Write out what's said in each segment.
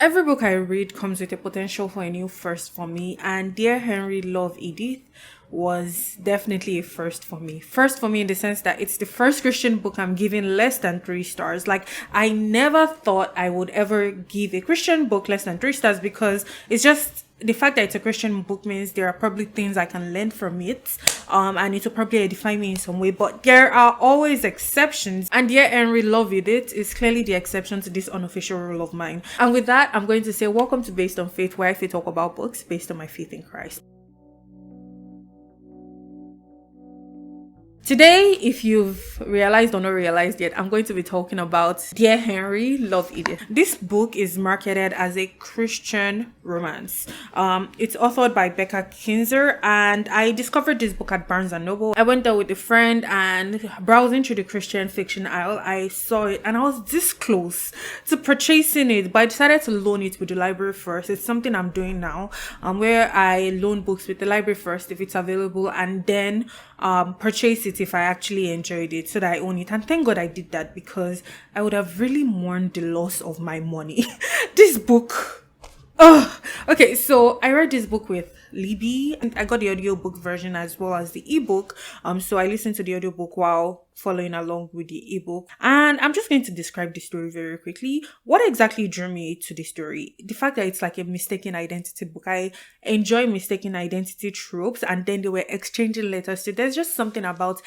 Every book I read comes with a potential for a new first for me, and Dear Henry Love Edith was definitely a first for me. First for me in the sense that it's the first Christian book I'm giving less than 3 stars. Like, I never thought I would ever give a Christian book less than 3 stars because it's just the fact that it's a Christian book means there are probably things I can learn from it, and it will probably edify me in some way. But there are always exceptions, and Dear Henry Love It is clearly the exception to this unofficial rule of mine. And with that, I'm going to say welcome to Based on Faith, where I talk about books based on my faith in Christ. Today, if you've realized or not realized yet, I'm going to be talking about Dear Henry, Love Edith. This book is marketed as a Christian romance. It's authored by Becca Kinzer, and I discovered this book at Barnes & Noble. I went there with a friend, and browsing through the Christian fiction aisle, I saw it, and I was this close to purchasing it, but I decided to loan it with the library first. It's something I'm doing now, where I loan books with the library first if it's available, and then purchase it if I actually enjoyed it so that I own it. And thank God I did that because I would have really mourned the loss of my money. This book. Oh, okay. So I read this book with Libby, and I got the audiobook version as well as the ebook. So I listened to the audiobook while following along with the ebook. And I'm just going to describe the story very quickly. What exactly drew me to the story? The fact that it's like a mistaken identity book. I enjoy mistaken identity tropes, and then they were exchanging letters. So there's just something about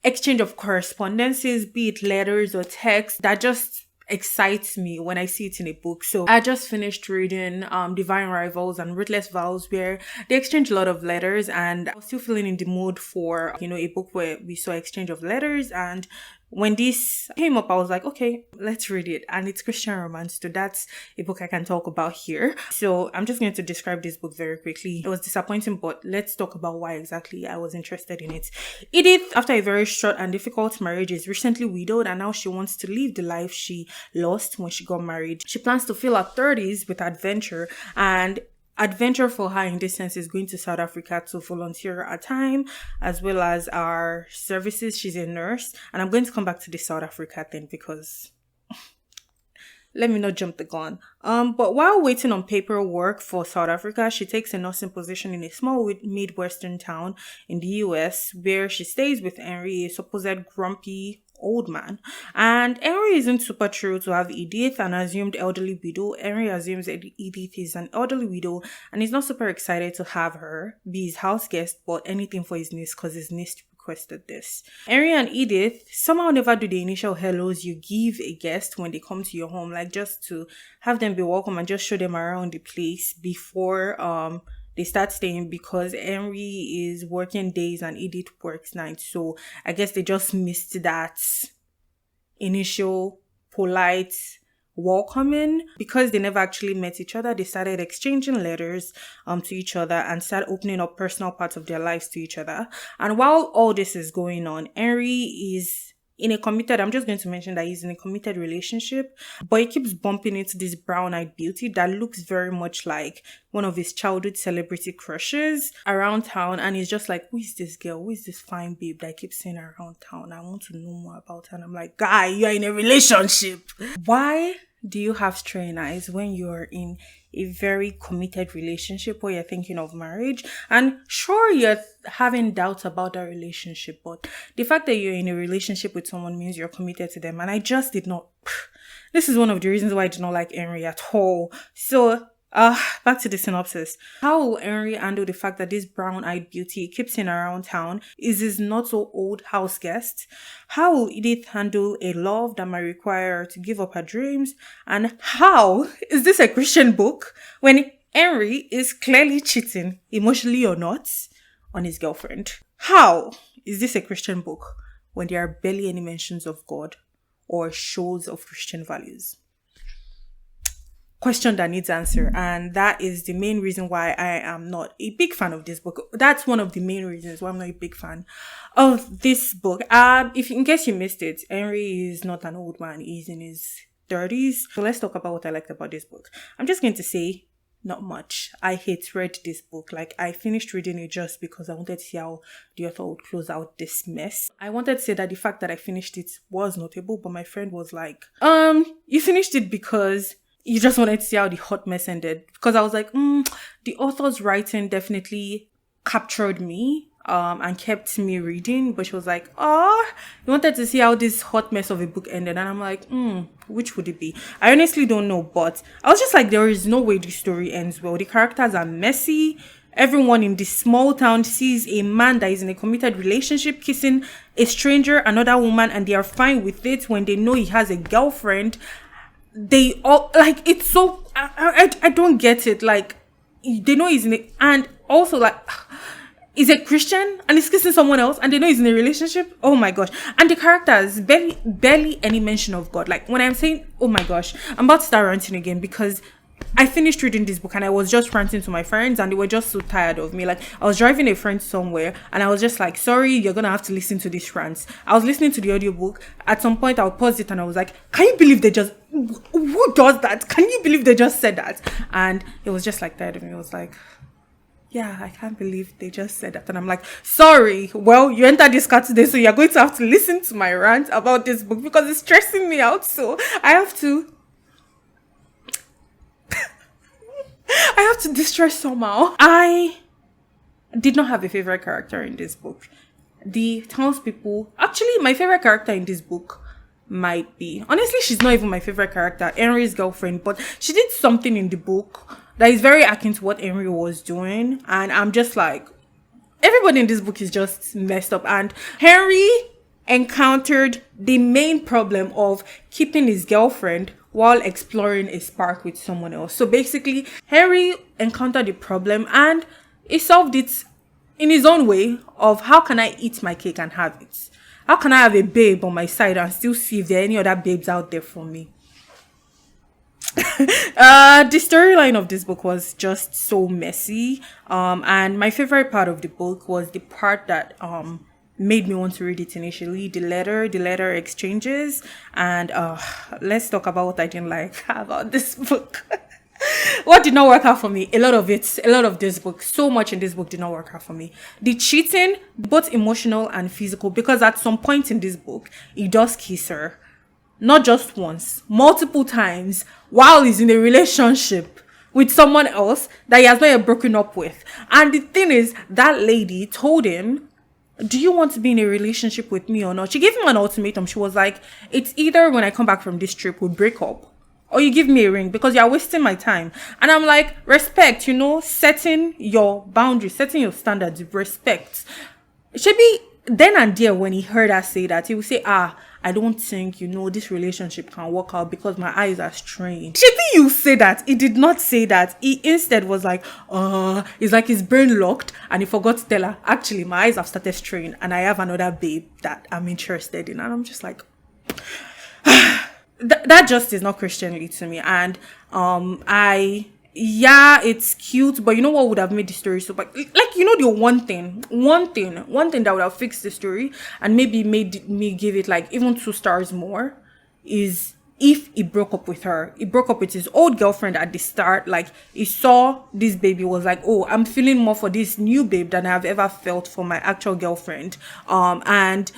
exchange of correspondences, be it letters or text, that just excites me when I see it in a book. So I just finished reading Divine Rivals and Ruthless Vows, where they exchange a lot of letters, and I was still feeling in the mood for a book where we saw exchange of letters. And when this came up, I was like, okay, let's read it. And it's Christian romance, so that's a book I can talk about here. So I'm just going to describe this book very quickly. It was disappointing, but let's talk about why exactly I was interested in it. Edith, after a very short and difficult marriage, is recently widowed, and now she wants to live the life she lost when she got married. She plans to fill her 30s with adventure, and adventure for her in this sense is going to South Africa to volunteer her time as well as our services. She's a nurse, and I'm going to come back to the South Africa thing because let me not jump the gun. But while waiting on paperwork for South Africa, she takes a nursing position in a small Midwestern town in the US, where she stays with Henry, a supposed grumpy old man. And Henry isn't super thrilled to have Edith, an assumed elderly widow. Henry assumes that Edith is an elderly widow and he's not super excited to have her be his house guest, but anything for his niece because his niece requested this. Henry and Edith somehow never do the initial hellos you give a guest when they come to your home, like just to have them be welcome and just show them around the place before they start staying, because Henry is working days and Edith works nights. So I guess they just missed that initial polite welcoming. Because they never actually met each other, they started exchanging letters to each other and started opening up personal parts of their lives to each other. And while all this is going on, Henry is I'm just going to mention that he's in a committed relationship, but he keeps bumping into this brown-eyed beauty that looks very much like one of his childhood celebrity crushes around town. And he's just like, who is this girl? Who is this fine babe that I keep seeing around town? I want to know more about her. And I'm like, guy, you're in a relationship. Why do you have strained eyes when you're in a very committed relationship where you're thinking of marriage? And sure, you're having doubts about that relationship, but the fact that you're in a relationship with someone means you're committed to them. And I just did not. This is one of the reasons why I did not like Henry at all. So back to the synopsis. How will Henry handle the fact that this brown-eyed beauty he keeps seeing around town is his not-so-old house guest? How will Edith handle a love that might require her to give up her dreams? And how is this a Christian book when Henry is clearly cheating, emotionally or not, on his girlfriend? How is this a Christian book when there are barely any mentions of God or shows of Christian values? Question that needs answer, and that is the main reason why I am not a big fan of this book. That's one of the main reasons why I'm not a big fan of this book. If in case you missed it, Henry is not an old man, he's in his 30s. So let's talk about what I liked about this book. I'm just going to say not much. I hate read this book. Like, I finished reading it just because I wanted to see how the author would close out this mess. I wanted to say that the fact that I finished it was notable, but my friend was like, you finished it because you just wanted to see how the hot mess ended. Because I was like, the author's writing definitely captured me and kept me reading. But she was like, oh, you wanted to see how this hot mess of a book ended. And I'm like, which would it be? I honestly don't know. But I was just like, there is no way the story ends well. The characters are messy. Everyone in this small town sees a man that is in a committed relationship kissing a stranger, another woman, and they are fine with it when they know he has a girlfriend. They all like, it's so I don't get it. Like, they know he's in a, and also like, he's a Christian and he's kissing someone else and they know he's in a relationship. Oh my gosh. And the characters, barely any mention of God. Like, when I'm saying, oh my gosh, I'm about to start ranting again, because I finished reading this book and I was just ranting to my friends and they were just so tired of me. Like, I was driving a friend somewhere and I was just like, sorry, you're gonna have to listen to these rants. I was listening to the audiobook. At some point I paused it and I was like, can you believe who does that? Can you believe they just said that? And it was just like tired of me. It was like, yeah, I can't believe they just said that. And I'm like, sorry, well, you entered this car today, so you're going to have to listen to my rant about this book because it's stressing me out. So I have to distress somehow. I did not have a favorite character in this book. The townspeople, actually, my favorite character in this book might be, honestly, she's not even my favorite character, Henry's girlfriend, but she did something in the book that is very akin to what Henry was doing. And I'm just like, everybody in this book is just messed up. And Henry encountered the main problem of keeping his girlfriend while exploring a spark with someone else. So basically, Henry encountered the problem and he solved it in his own way of, how can I eat my cake and have it? How can I have a babe on my side and still see if there are any other babes out there for me? The storyline of this book was just so messy. And my favorite part of the book was the part that made me want to read it initially, the letter exchanges. And let's talk about what I didn't like about this book. What did not work out for me? A lot of this book, so much in this book did not work out for me. The cheating, both emotional and physical, because at some point in this book, he does kiss her. Not just once, multiple times, while he's in a relationship with someone else that he has not yet broken up with. And the thing is, that lady told him, do you want to be in a relationship with me or not? She gave him an ultimatum. She was like, it's either when I come back from this trip, we break up, or you give me a ring because you're wasting my time. And I'm like, respect, setting your boundaries, setting your standards, respect. Shebi, then and there, when he heard her say that, he would say, I don't think, this relationship can work out because my eyes are strained. Shebi, you say that. He did not say that. He instead was like, it's like his brain locked and he forgot to tell her, actually, my eyes have started straining and I have another babe that I'm interested in. And I'm just like, that just is not Christianly to me. And it's cute, but you know what would have made the story so bad? Like, the one thing that would have fixed the story and maybe made me give it like even 2 stars more is if he broke up with her. He broke up with his old girlfriend at the start. Like, he saw this baby, was like, oh, I'm feeling more for this new babe than I've ever felt for my actual girlfriend. And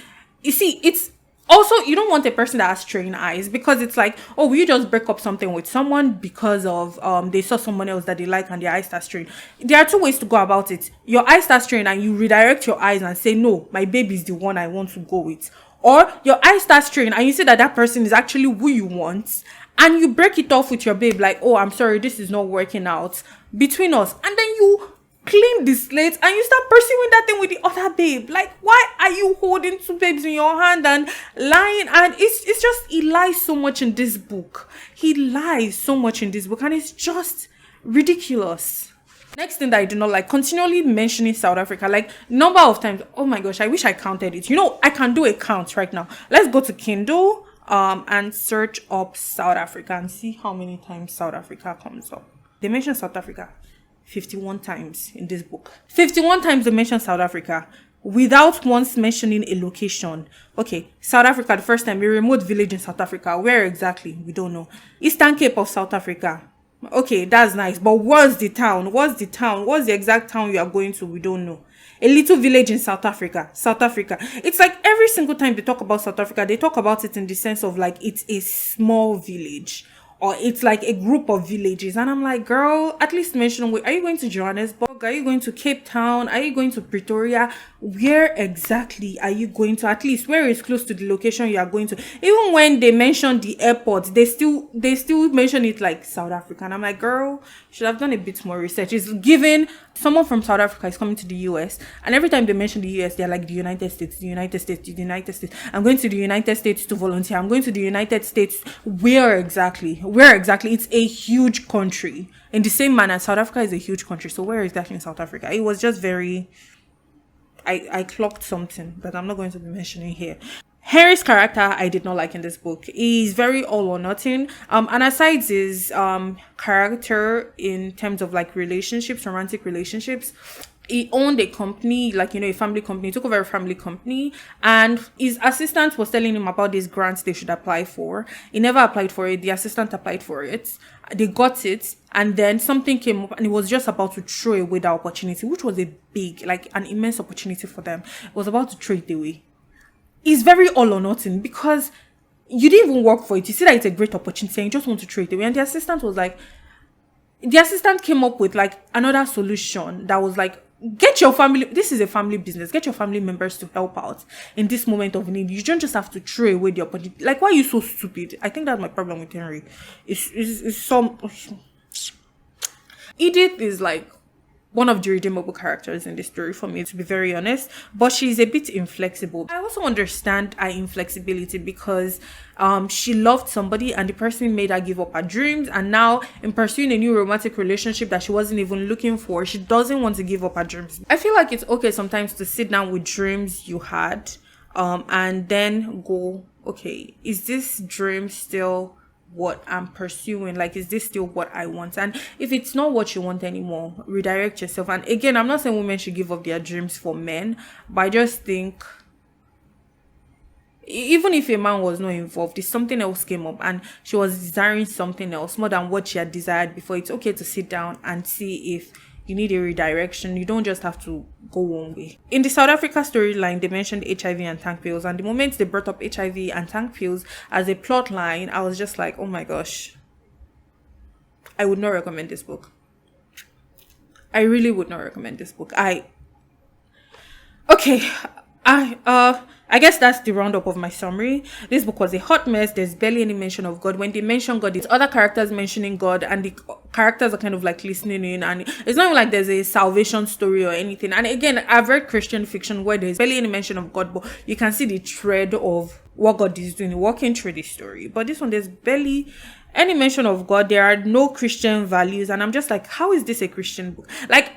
you see, it's also, you don't want a person that has strained eyes, because it's like, oh, will you just break up something with someone because of they saw someone else that they like and their eyes start strained? There are 2 ways to go about it. Your eyes start strained and you redirect your eyes and say, no, my baby is the one I want to go with. Or your eyes start strained and you say that person is actually who you want, and you break it off with your babe, like, oh, I'm sorry, this is not working out between us. And then you clean the slate and you start pursuing that thing with the other babe. Like, why are you holding 2 babes in your hand and lying? And it's just, he lies so much in this book. And it's just ridiculous. Next thing that I do not like, continually mentioning South Africa, like number of times. Oh my gosh, I wish I counted it. I can do a count right now. Let's go to Kindle and search up South Africa and see how many times South Africa comes up. They mention South Africa 51 times in this book. 51 times they mention South Africa without once mentioning a location. Okay, South Africa, the first time, a remote village in South Africa. Where exactly? We don't know. Eastern Cape of South Africa. Okay, that's nice. But what's the town? What's the exact town you are going to? We don't know. A little village in South Africa. It's like every single time they talk about South Africa, they talk about it in the sense of like it's a small village. or it's like a group of villages. And I'm like, girl, at least mention, are you going to Johannesburg? Are you going to Cape Town? Are you going to Pretoria? Where exactly are you going to? At least where is close to the location you are going to? Even when they mention the airport, they still mention it like South Africa. And I'm like, girl, you should have done a bit more research. It's given someone from South Africa is coming to the US, and every time they mention the US, they're like the United States, the United States, the United States. I'm going to the United States to volunteer. I'm going to the United States. Where exactly? Where exactly? It's a huge country. In the same manner, South Africa is a huge country. So where exactly in South Africa? It was just very, I clocked something that I'm not going to be mentioning here. Henry's character I did not like in this book. He's very all or nothing. And aside his character in terms of like relationships, romantic relationships, he owned a company, like, you know, a family company. He took over a family company, and his assistant was telling him about these grants they should apply for. He never applied for it. The assistant applied for it. They got it, and then something came up, and he was just about to throw away the opportunity, which was a big, like, an immense opportunity for them. It was about to throw it away. It's very all or nothing, because you didn't even work for it. You see that it's a great opportunity and you just want to throw it away. And the assistant came up with like another solution that was like, get your family, this is a family business, get your family members to help out in this moment of need. You don't just have to throw away the opportunity. Like, why are you so stupid? I think that's my problem with Henry. It's some Edith is like one of the redeemable characters in this story for me, to be very honest, but she's a bit inflexible. I also understand her inflexibility because she loved somebody and the person made her give up her dreams, and now in pursuing a new romantic relationship that she wasn't even looking for, she doesn't want to give up her dreams. I feel like it's okay sometimes to sit down with dreams you had and then go, okay, is this dream still what I'm pursuing? Like, is this still what I want? And if it's not what you want anymore, redirect yourself. And again, I'm not saying women should give up their dreams for men, but I just think even if a man was not involved, if something else came up and she was desiring something else more than what she had desired before, it's okay to sit down and see if you need a redirection. You don't just have to go one way. In the South Africa storyline, they mentioned HIV and tank pills, and the moment they brought up HIV and tank pills as a plot line, I was just like, oh my gosh, I would not recommend this book. I really would not recommend this book. I guess that's the roundup of my summary. This book was a hot mess. There's barely any mention of God. When they mention God, it's other characters mentioning God, and the characters are kind of like listening in, and it's not even like there's a salvation story or anything. And again, I've read Christian fiction where there's barely any mention of God, but you can see the thread of what God is doing walking through the story. But this one, there's barely any mention of God. There are no Christian values, and I'm just like, how is this a Christian book? Like,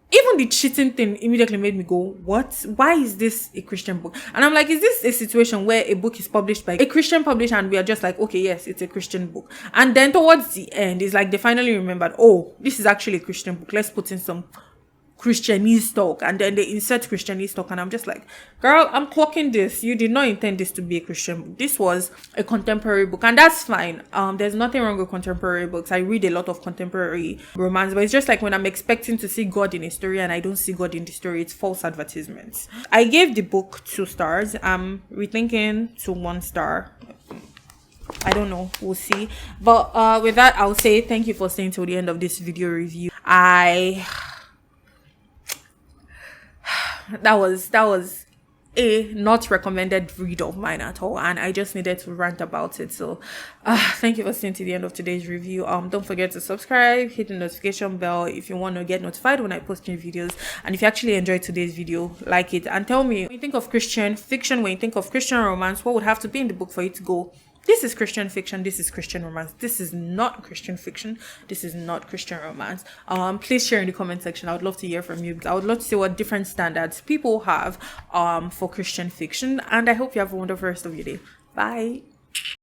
even the cheating thing immediately made me go, what? Why is this a Christian book? And I'm like, is this a situation where a book is published by a Christian publisher and we are just like, okay, yes, it's a Christian book. And then towards the end, it's like they finally remembered, oh, this is actually a Christian book. Let's put in some Christianese talk, and then they insert Christianese talk, and I'm just like, girl, I'm clocking this. You did not intend this to be a Christian book. This was a contemporary book, and that's fine. There's nothing wrong with contemporary books. I read a lot of contemporary romance, but it's just like when I'm expecting to see God in a story and I don't see God in the story, it's false advertisements. I gave the book 2 stars. I'm rethinking to 1 star. I don't know, we'll see. But with that, I'll say thank you for staying till the end of this video review. That was a not recommended read of mine at all, and I just needed to rant about it. So thank you for staying to the end of today's review. Don't forget to subscribe, hit the notification bell if you want to get notified when I post new videos. And if you actually enjoyed today's video, like it, and tell me, when you think of Christian fiction, when you think of Christian romance, what would have to be in the book for you to go, this is Christian fiction, this is Christian romance, this is not Christian fiction, this is not Christian romance. Please share in the comment section. I would love to hear from you. I would love to see what different standards people have for Christian fiction. And I hope you have a wonderful rest of your day. Bye.